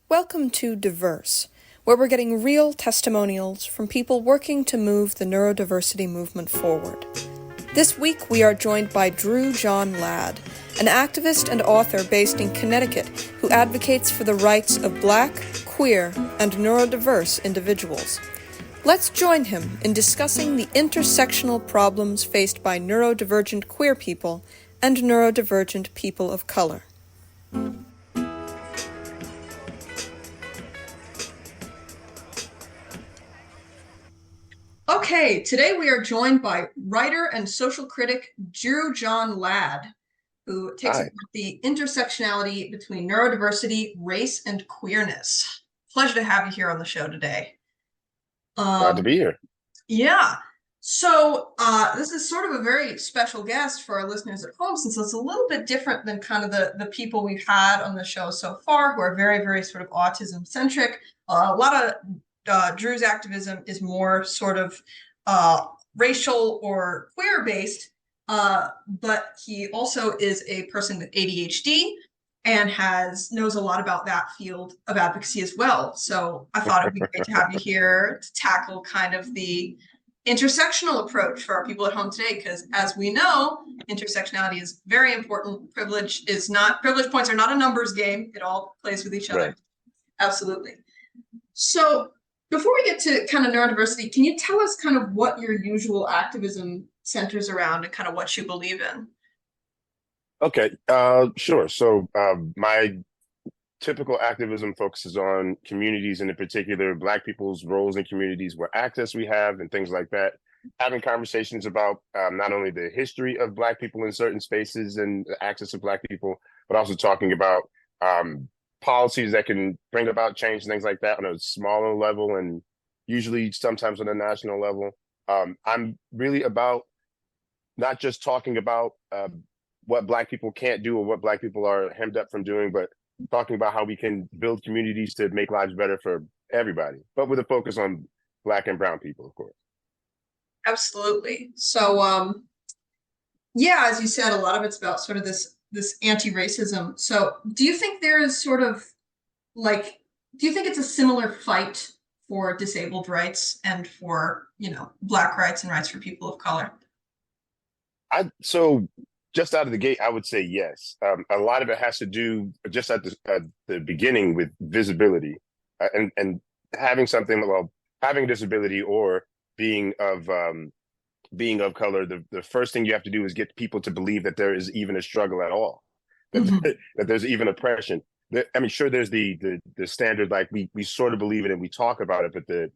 Welcome to Diverse, where we're getting real testimonials from people working to move the neurodiversity movement forward. This week we are joined by Drew John Ladd, an activist and author based in Connecticut who advocates for the rights of Black, queer, and neurodiverse individuals. Let's join him in discussing the intersectional problems faced by neurodivergent queer people and neurodivergent people of color. Okay, today we are joined by writer and social critic Drew John Ladd, who takes a look at the intersectionality between neurodiversity, race, and queerness. Pleasure to have you here on the show today. Glad to be here. Yeah. So this is sort of a very special guest for our listeners at home, since it's a little bit different than kind of the people we've had on the show so far, who are very, very sort of autism-centric. A lot of Drew's activism is more sort of racial or queer-based, but he also is a person with ADHD and knows a lot about that field of advocacy as well. So I thought it would be great to have you here to tackle kind of the intersectional approach for our people at home today, because as we know, intersectionality is very important. Privilege points are not a numbers game. It all plays with each other. Right. Absolutely. So before we get to kind of neurodiversity, can you tell us kind of what your usual activism centers around and kind of what you believe in? Okay, sure. So my typical activism focuses on communities, and in particular, Black people's roles in communities, what access we have, and things like that. Having conversations about not only the history of Black people in certain spaces and the access of Black people, but also talking about policies that can bring about change and things like that on a smaller level, and usually sometimes on a national level. I'm really about not just talking about what Black people can't do or what Black people are hemmed up from doing, but talking about how we can build communities to make lives better for everybody, but with a focus on Black and brown people, of course. Absolutely. So, yeah, as you said, a lot of it's about sort of this anti-racism. So do you think there is sort of do you think it's a similar fight for disabled rights and for, Black rights and rights for people of color? So just out of the gate, I would say yes. A lot of it has to do just at the beginning with visibility, and having having disability or being of color. The first thing you have to do is get people to believe that there is even a struggle at all, that that there's even oppression. I mean, sure, there's the standard, like we sort of believe it and we talk about it, but the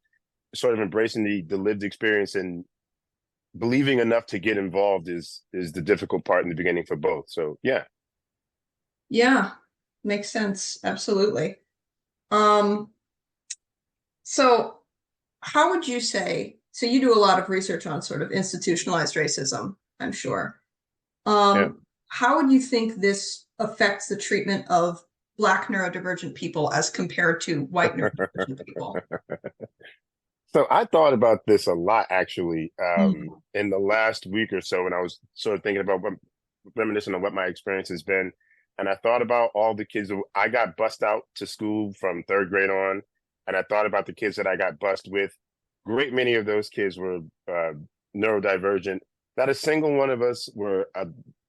sort of embracing the lived experience and believing enough to get involved is the difficult part in the beginning for both. So yeah, makes sense. Absolutely. So how would you say, so you do a lot of research on sort of institutionalized racism, I'm sure. yeah. How would you think this affects the treatment of Black neurodivergent people as compared to white neurodivergent people? So I thought about this a lot, actually, in the last week or so, when I was sort of thinking about reminiscing on what my experience has been. And I thought about all the kids I got bussed out to school from third grade on. And I thought about the kids that I got bussed with. Great many of those kids were neurodivergent. Not a single one of us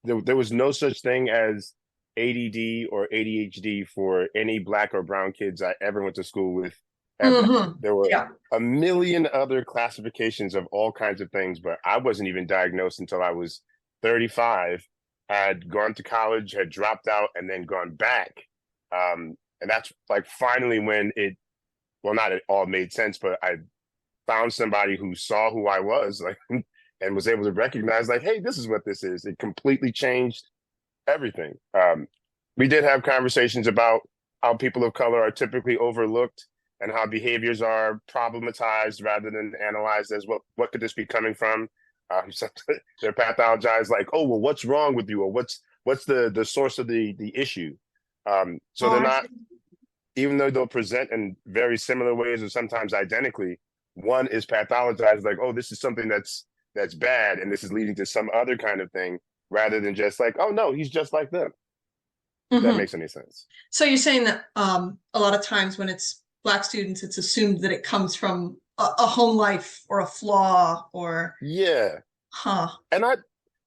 there was no such thing as ADD or ADHD for any Black or brown kids I ever went to school with. There were a million other classifications of all kinds of things, but I wasn't even diagnosed until I was 35. Had gone to college, had dropped out, and then gone back. And that's like finally when not it all made sense, but I found somebody who saw who I was, like, and was able to recognize, like, hey, this is what this is. It completely changed everything. We did have conversations about how people of color are typically overlooked and how behaviors are problematized rather than analyzed as what could this be coming from? So they're pathologized, like, oh, well, what's wrong with you? Or what's the source of the issue? So they're not, even though they'll present in very similar ways or sometimes identically, one is pathologized, like, oh, this is something that's bad and this is leading to some other kind of thing, rather than just like, oh no, he's just like them. if that Hmm. makes any sense. So you're saying that a lot of times when it's Black students, it's assumed that it comes from a home life or a flaw or, Yeah. huh. And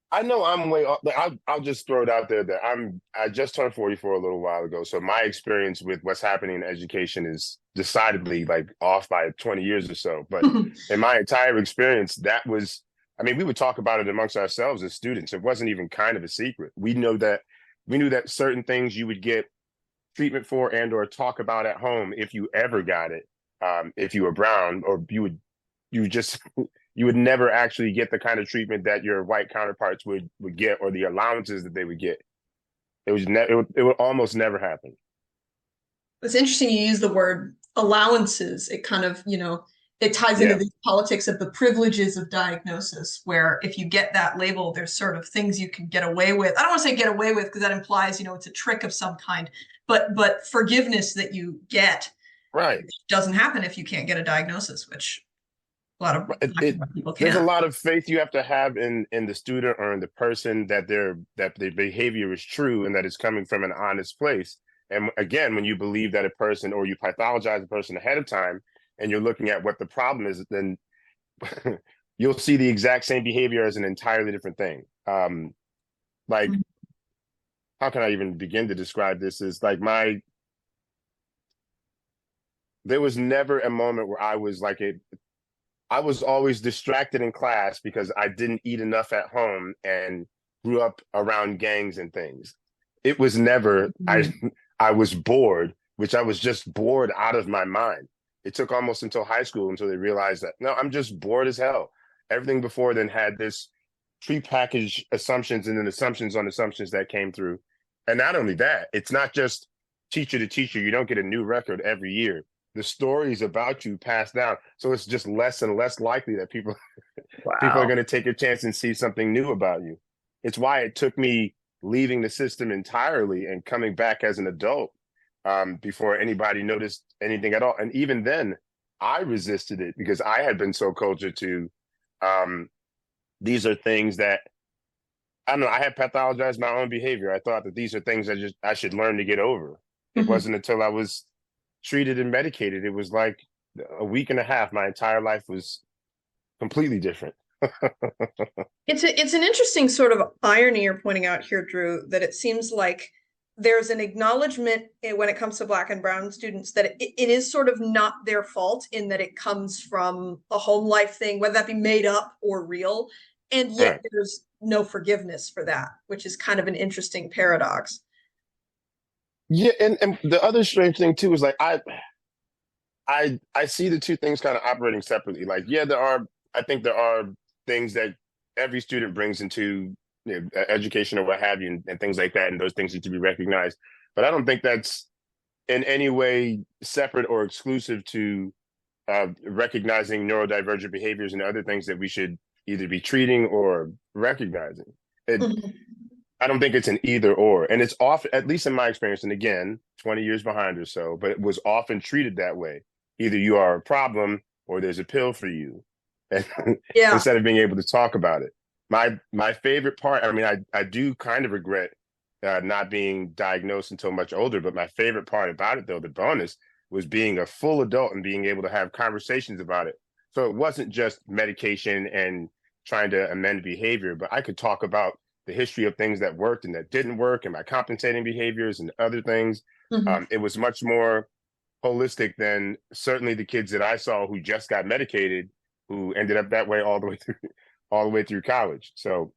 I know I'm way off. Like, I'll just throw it out there that I just turned 44 a little while ago. So my experience with what's happening in education is decidedly like off by 20 years or so. But in my entire experience, that was, I mean, we would talk about it amongst ourselves as students. It wasn't even kind of a secret. We knew that certain things you would get treatment for and or talk about at home if you ever got it, if you were brown, or you just you would never actually get the kind of treatment that your white counterparts would get, or the allowances that they would get. It would almost never happen. It's interesting you use the word allowances. It kind of, it ties into Yeah, the politics of the privileges of diagnosis, where if you get that label, there's sort of things you can get away with. I don't want to say get away with because that implies, it's a trick of some kind, but forgiveness that you get right. doesn't happen if you can't get a diagnosis, which a lot of It, Black it and white people there's a can't. lot of faith you have to have in the student or in the person that their behavior is true and that it's coming from an honest place. And again, when you believe that a person, or you pathologize a person ahead of time, and you're looking at what the problem is, then you'll see the exact same behavior as an entirely different thing. Like, how can I even begin to describe this? Is like there was never a moment where I was always distracted in class because I didn't eat enough at home and grew up around gangs and things. It was never Mhm. I was bored, which I was just bored out of my mind. It took almost until high school until they realized that no, I'm just bored as hell. Everything before then had this prepackaged assumptions and then assumptions on assumptions that came through. And not only that, it's not just teacher to teacher. You don't get a new record every year. The stories about you pass down. So it's just less and less likely that people are Wow. going to take a chance and see something new about you. It's why it took me leaving the system entirely and coming back as an adult, before anybody noticed anything at all. And even then, I resisted it because I had been so cultured to, um, these are things that I don't know. I had pathologized my own behavior. I thought that these are things I should learn to get over. It Mhm. wasn't until I was treated and medicated. It was like a week and a half. My entire life was completely different. It's an interesting sort of irony you're pointing out here, Drew, that it seems like there's an acknowledgement when it comes to Black and Brown students that it is sort of not their fault in that it comes from a home life thing, whether that be made up or real, and yet Right. there's no forgiveness for that, which is kind of an interesting paradox. Yeah, and the other strange thing too is like I see the two things kind of operating separately. Like, yeah, I think there are things that every student brings into, education or what have you, and things like that, and those things need to be recognized. But I don't think that's in any way separate or exclusive to, recognizing neurodivergent behaviors and other things that we should either be treating or recognizing. It, Mhm. I don't think it's an either or. And it's often, at least in my experience, and again, 20 years behind or so, but it was often treated that way. Either you are a problem or there's a pill for you. And Yeah. instead of being able to talk about it. My favorite part, I mean, I do kind of regret, not being diagnosed until much older, but my favorite part about it, though, the bonus, was being a full adult and being able to have conversations about it. So it wasn't just medication and trying to amend behavior, but I could talk about the history of things that worked and that didn't work, and my compensating behaviors and other things. Mhm. It was much more holistic than certainly the kids that I saw who just got medicated, who ended up that way all the way through college. So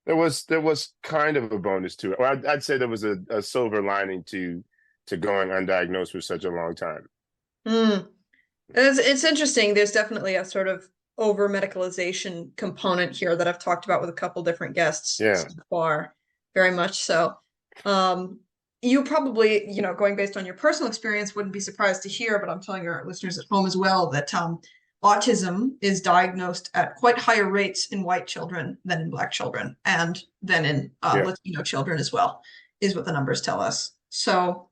there was kind of a bonus to it. Or I'd say there was a silver lining to going undiagnosed for such a long time. Mm. It's interesting. There's definitely a sort of over medicalization component here that I've talked about with a couple different guests so Yeah, far, very much so. Um, you probably, going based on your personal experience, wouldn't be surprised to hear, but I'm telling our listeners at home as well that autism is diagnosed at quite higher rates in white children than in Black children, and than in yeah, Latino children as well, is what the numbers tell us. So,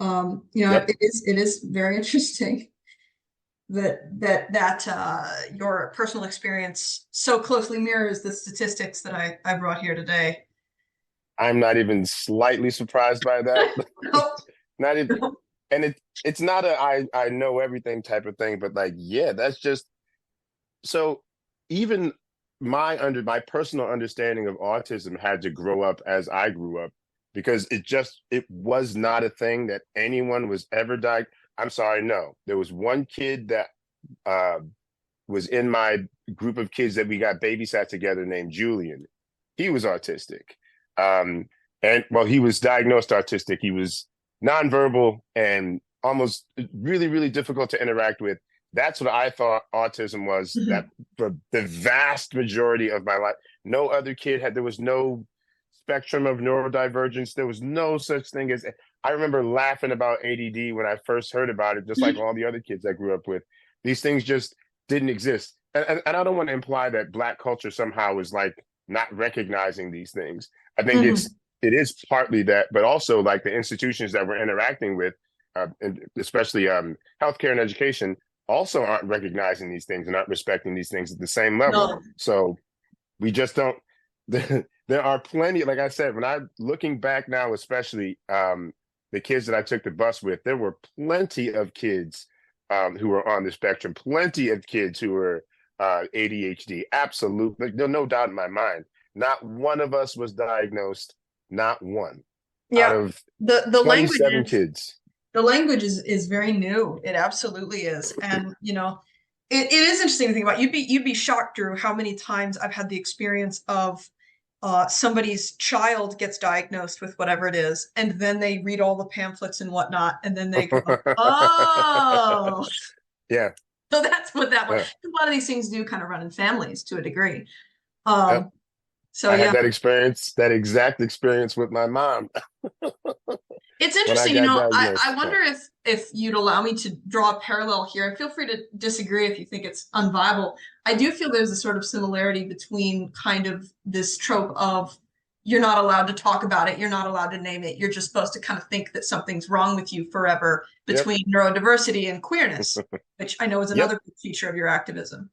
yep, it is very interesting that your personal experience so closely mirrors the statistics that I brought here today. I'm not even slightly surprised by that. Nope. Not even, and it's not a I know everything type of thing, but like, yeah, that's just so even my personal understanding of autism had to grow up as I grew up because it was not a thing that anyone was ever diagnosed. I'm sorry, no. There was one kid that uh was in my group of kids that we got babysat together named Julian. He was autistic. Um, and well, he was diagnosed autistic. He was nonverbal and almost really, really difficult to interact with. That's what I thought autism was. That for the vast majority of my life, no other kid had, there was no spectrum of neurodivergence. There was no such thing as, I remember laughing about ADD when I first heard about it, just like all the other kids I grew up with. These things just didn't exist. And I don't want to imply that Black culture somehow is like not recognizing these things. I think Mhm. it is partly that, but also like the institutions that we're interacting with, and especially healthcare and education, also aren't recognizing these things and aren't respecting these things at the same level. No. So we just don't. There are plenty. Like I said, when I'm looking back now, especially the kids that I took the bus with, there were plenty of kids who were on the spectrum, plenty of kids who were ADHD. Absolutely, no doubt in my mind. Not one of us was diagnosed. Not one out Yeah. of The language 27 is kids. the language is very new. It absolutely is. And it is interesting to think about. You'd be shocked, Drew, how many times I've had the experience of somebody's child gets diagnosed with whatever it is, and then they read all the pamphlets and whatnot, and then they go, oh, Yeah. so that's what that was. Yeah. A lot of these things do kind of run in families to a degree. Yep. Um, so I had yeah, that experience, that exact experience with my mom it's when I interesting. got I diagnosed. wonder if you'd allow me to draw a parallel here. And feel free to disagree if you think it's unviable. I do feel there's a sort of similarity between kind of this trope of you're not allowed to talk about it, you're not allowed to name it, you're just supposed to kind of think that something's wrong with you forever Yep. between neurodiversity and queerness, which I know is Yep. another feature of your activism.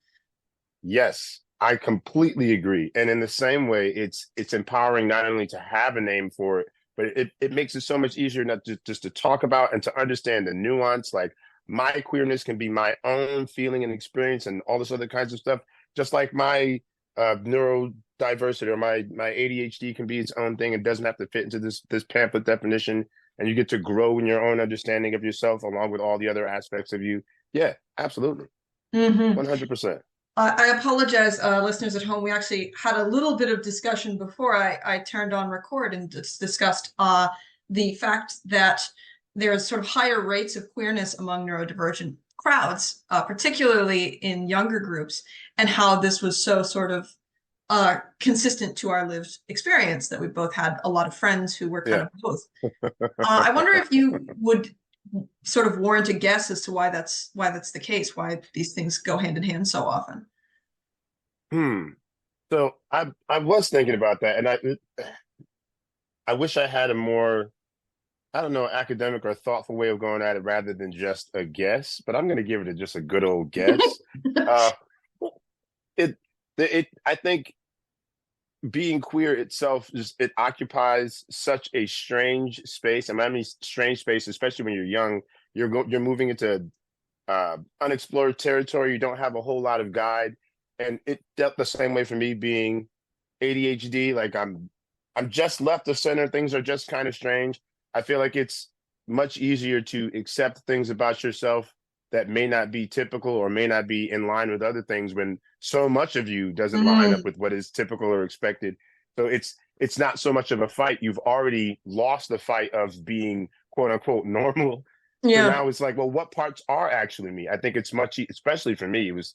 Yes, I completely agree. And in the same way, it's empowering not only to have a name for it, but it makes it so much easier not just to talk about and to understand the nuance. Like my queerness can be my own feeling and experience and all this other kinds of stuff, just like my neurodiversity or my ADHD can be its own thing. It doesn't have to fit into this pamphlet definition. And you get to grow in your own understanding of yourself along with all the other aspects of you. Yeah, absolutely. Mm-hmm. 100%. I apologize, listeners at home. We actually had a little bit of discussion before I turned on record and discussed the fact that there's sort of higher rates of queerness among neurodivergent crowds, particularly in younger groups, and how this was so sort of consistent to our lived experience that we both had a lot of friends who were kind Yeah. of both. I wonder if you would sort of warrant a guess as to why that's the case, why these things go hand in hand so often. Hmm. So I was thinking about that, and I wish I had a more, I don't know, academic or thoughtful way of going at it rather than just a guess. But I'm going to give it just a good old guess. Uh, it I think being queer itself just it occupies such a strange space, and I mean strange space, especially when you're young. You're moving into unexplored territory. You don't have a whole lot of guide, and it dealt the same way for me being ADHD. Like I'm just left of center. Things are just kind of strange. I feel like it's much easier to accept things about yourself that may not be typical or may not be in line with other things when so much of you doesn't line up Mm, with what is typical or expected. So it's not so much of a fight. You've already lost the fight of being quote unquote normal. So yeah. now it's like, well, what parts are actually me? I think it's especially for me, it was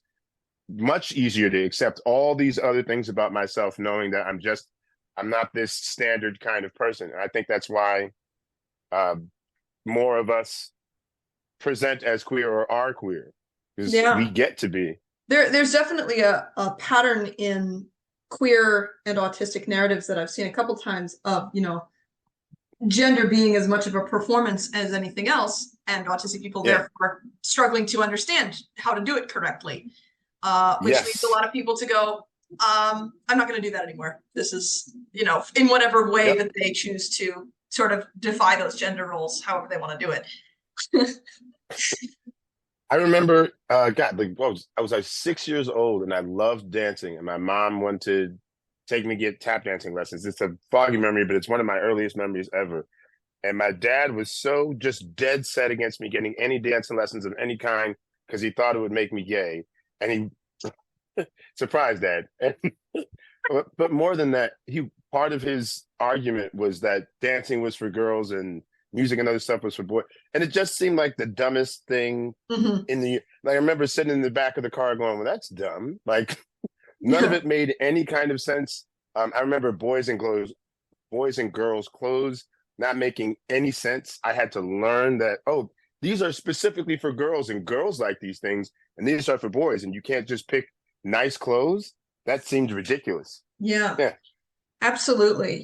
much easier to accept all these other things about myself, knowing that I'm not this standard kind of person. And I think that's why uh, more of us present as queer or are queer because we Yeah. get to be. There's definitely a pattern in queer and autistic narratives that I've seen a couple times of, gender being as much of a performance as anything else, and autistic people Yeah. therefore struggling to understand how to do it correctly, which leads a Yes. lot of people to go, I'm not going to do that anymore. This is, in whatever way Yep. that they choose to sort of defy those gender roles, however they want to do it. I remember, God, like I was like 6 years old and I loved dancing, and my mom wanted to take me get tap dancing lessons. It's a foggy memory, but it's one of my earliest memories ever. And my dad was so just dead set against me getting any dancing lessons of any kind because he thought it would make me gay. And he surprised dad. But more than that, he part of his argument was that dancing was for girls and music and other stuff was for boys. And it just seemed like the dumbest thing Mm-hmm. in the like I remember sitting in the back of the car going, well, that's dumb. Like none of Yeah. it made any kind of sense. I remember boys and girls clothes not making any sense. I had to learn that, oh, these are specifically for girls and girls like these things, and these are for boys, and you can't just pick nice clothes. That seemed ridiculous. Yeah, Yeah. absolutely.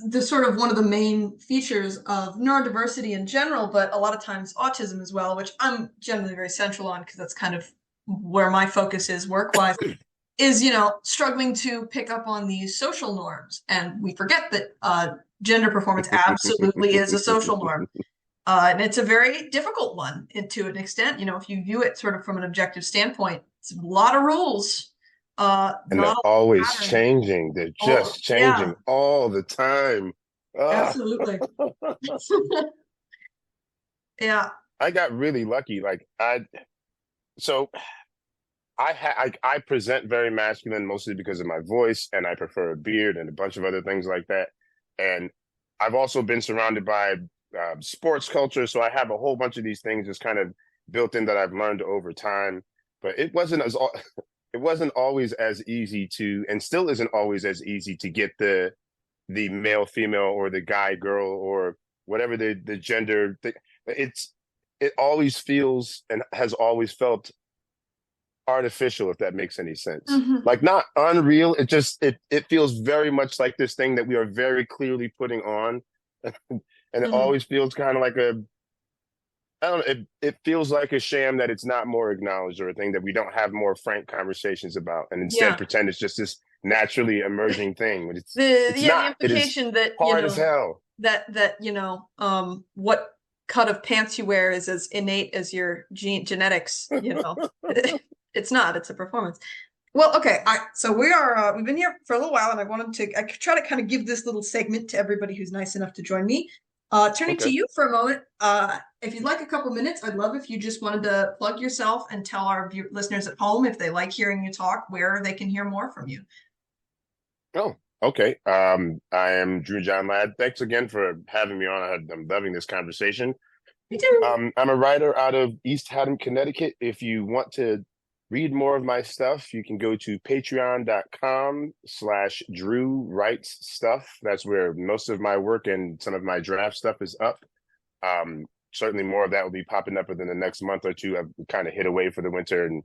The sort of one of the main features of neurodiversity in general, but a lot of times autism as well, which I'm generally very central on because that's kind of where my focus is work wise, is, struggling to pick up on these social norms. And we forget that gender performance absolutely is a social norm. And it's a very difficult one to an extent. If you view it sort of from an objective standpoint, it's a lot of rules, And they're not a lot always of pattern. changing. They're Oh, just yeah, changing all the time. Ah. absolutely. Yeah. I got really lucky. So I present very masculine mostly because of my voice, and I prefer a beard and a bunch of other things like that. And I've also been surrounded by sports culture, so I have a whole bunch of these things just kind of built in that I've learned over time. But it wasn't always as easy to, and still isn't always as easy to get the male female or the guy girl or whatever the gender. It's it always feels and has always felt artificial, if that makes any sense. Hmm. Like not unreal. It feels very much like this thing that we are very clearly putting on. And it Hmm. always feels kind of like a I don't know, it feels like a sham that it's not more acknowledged, or a thing that we don't have more frank conversations about, and instead Yeah. pretend it's just this naturally emerging thing. But it's The not. It is implication that, hard as hell. what cut of pants you wear is as innate as your genetics, it's not, it's a performance. Well, okay. So we've been here for a little while, and I try to kind of give this little segment to everybody who's nice enough to join me. Turning to Okay. you for a moment, if you'd like a couple minutes, I'd love if you just wanted to plug yourself and tell our listeners at home, if they like hearing you talk, where they can hear more from you. Oh, okay. I am Drew John Ladd. Thanks again for having me on. I'm loving this conversation. Me too. I'm a writer out of East Haddam, Connecticut. If you want to read more of my stuff, you can go to patreon.com/Drew Writes Stuff. That's where most of my work and some of my draft stuff is up. Certainly more of that will be popping up within the next month or two. I've kind of hid away for the winter and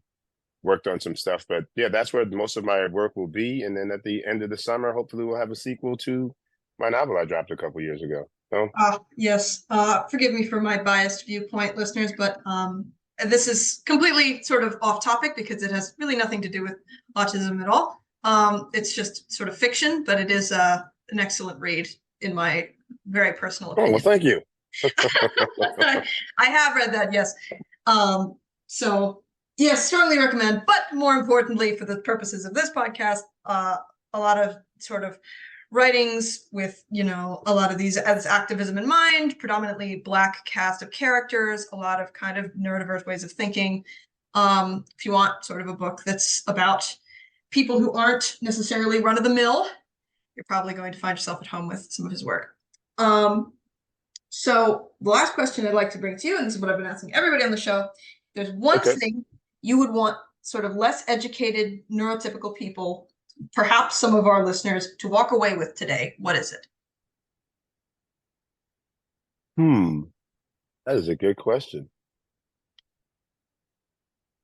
worked on some stuff, but yeah, that's where most of my work will be. And then at the end of the summer, hopefully we'll have a sequel to my novel I dropped a couple years ago. So, Yes. Forgive me for my biased viewpoint, listeners, but this is completely sort of off topic because it has really nothing to do with autism at all. It's just sort of fiction, but it is an excellent read in my very personal oh, well, opinion. thank you. I have read that, yes. So, yes, strongly recommend. But more importantly, for the purposes of this podcast, a lot of sort of writings with, a lot of these as activism in mind, predominantly Black cast of characters, a lot of kind of neurodiverse ways of thinking. If you want sort of a book that's about people who aren't necessarily run of the mill, you're probably going to find yourself at home with some of his work. So the last question I'd like to bring to you, and this is what I've been asking everybody on the show, there's one Okay. thing you would want sort of less educated neurotypical people, perhaps some of our listeners, to walk away with today. What is it? Hmm. That is a good question.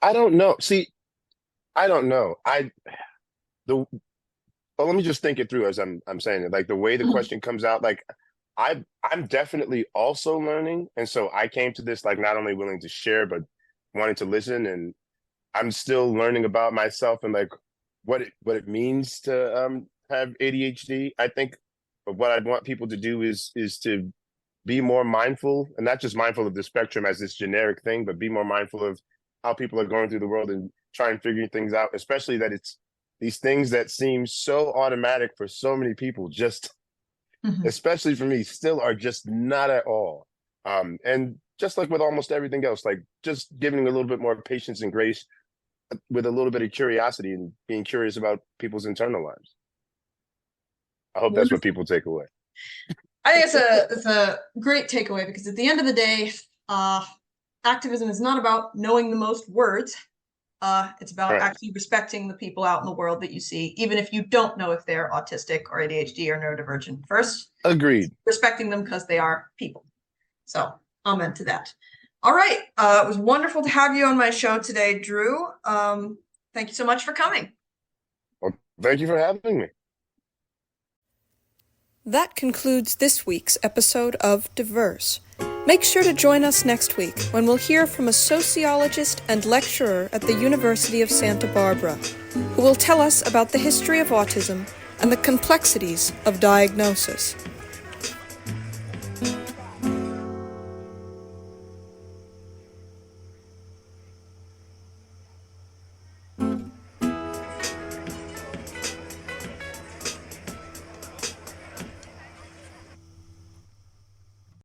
I don't know. See, I don't know. The well, let me just think it through as I'm saying it. Like the way the question comes out, like I'm definitely also learning, and so I came to this like not only willing to share, but wanting to listen, and I'm still learning about myself and like what it means to have ADHD. I think what I'd want people to do is to be more mindful, and not just mindful of the spectrum as this generic thing, but be more mindful of how people are going through the world and try and figure things out, especially that it's these things that seem so automatic for so many people, just Mhm. especially for me, still are just not at all. And just like with almost everything else, like just giving a little bit more patience and grace with a little bit of curiosity and being curious about people's internal lives. I hope that's what Wonderful. people take away. I think it's a great takeaway because at the end of the day, uh, activism is not about knowing the most words. It's about Right. actually respecting the people out in the world that you see, even if you don't know if they're autistic or ADHD or neurodivergent. First, Agreed. respecting them because they are people. So, amen to that. All right. It was wonderful to have you on my show today, Drew. Thank you so much for coming. Well, thank you for having me. That concludes this week's episode of Diverse. Make sure to join us next week when we'll hear from a sociologist and lecturer at the University of Santa Barbara, who will tell us about the history of autism and the complexities of diagnosis.